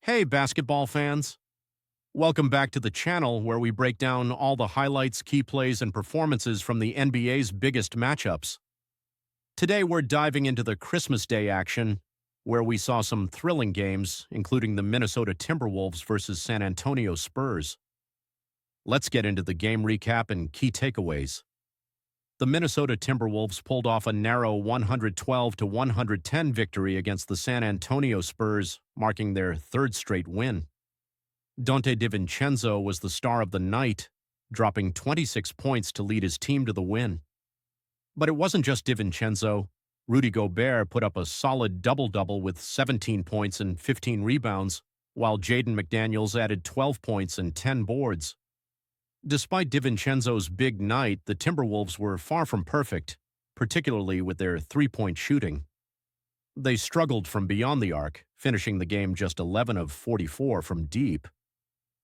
Hey, basketball fans! Welcome back to the channel where we break down all the highlights, key plays, and performances from the NBA's biggest matchups. Today we're diving into the Christmas Day action, where we saw some thrilling games, including the Minnesota Timberwolves versus San Antonio Spurs. Let's get into the game recap and key takeaways. The Minnesota Timberwolves pulled off a narrow 112-110 victory against the San Antonio Spurs, marking their third straight win. Donte DiVincenzo was the star of the night, dropping 26 points to lead his team to the win. But it wasn't just DiVincenzo. Rudy Gobert put up a solid double-double with 17 points and 15 rebounds, while Jaden McDaniels added 12 points and 10 boards. Despite DiVincenzo's big night, the Timberwolves were far from perfect, particularly with their three-point shooting. They struggled from beyond the arc, finishing the game just 11 of 44 from deep.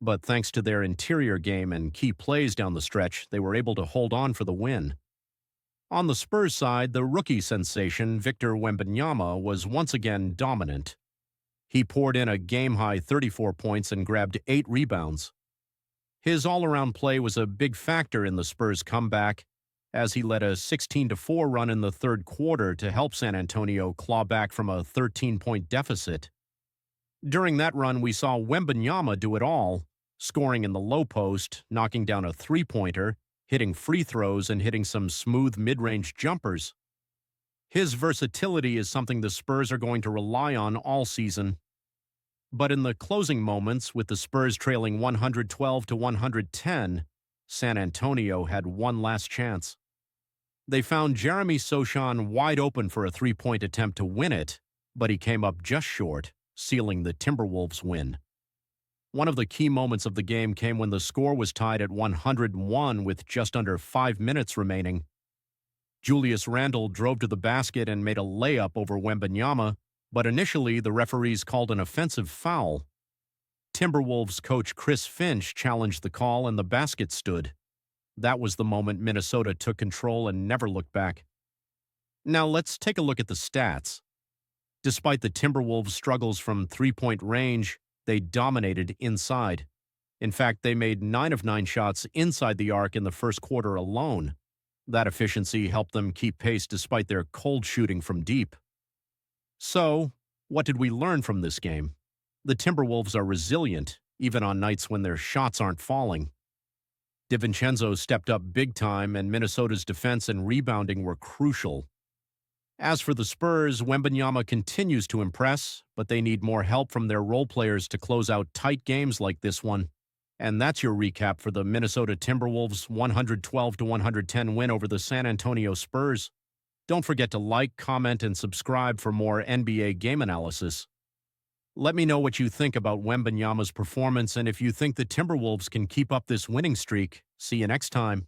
But thanks to their interior game and key plays down the stretch, they were able to hold on for the win. On the Spurs side, the rookie sensation Victor Wembanyama was once again dominant. He poured in a game-high 34 points and grabbed 8 rebounds. His all-around play was a big factor in the Spurs' comeback, as he led a 16-4 run in the third quarter to help San Antonio claw back from a 13-point deficit. During that run, we saw Wembanyama do it all, scoring in the low post, knocking down a three-pointer, hitting free throws, and hitting some smooth mid-range jumpers. His versatility is something the Spurs are going to rely on all season. But in the closing moments, with the Spurs trailing 112-110, San Antonio had one last chance. They found Jeremy Sochan wide open for a three-point attempt to win it, but he came up just short, sealing the Timberwolves' win. One of the key moments of the game came when the score was tied at 101 with just under 5 minutes remaining. Julius Randle drove to the basket and made a layup over Wembanyama, but initially the referees called an offensive foul. Timberwolves coach Chris Finch challenged the call and the basket stood. That was the moment Minnesota took control and never looked back. Now let's take a look at the stats. Despite the Timberwolves' struggles from three-point range, they dominated inside. In fact, they made 9 of 9 shots inside the arc in the first quarter alone. That efficiency helped them keep pace despite their cold shooting from deep. So, what did we learn from this game? The Timberwolves are resilient, even on nights when their shots aren't falling. DiVincenzo stepped up big time, and Minnesota's defense and rebounding were crucial. As for the Spurs, Wembanyama continues to impress, but they need more help from their role players to close out tight games like this one. And that's your recap for the Minnesota Timberwolves' 112-110 win over the San Antonio Spurs. Don't forget to like, comment, and subscribe for more NBA game analysis. Let me know what you think about Wembanyama's performance and if you think the Timberwolves can keep up this winning streak. See you next time.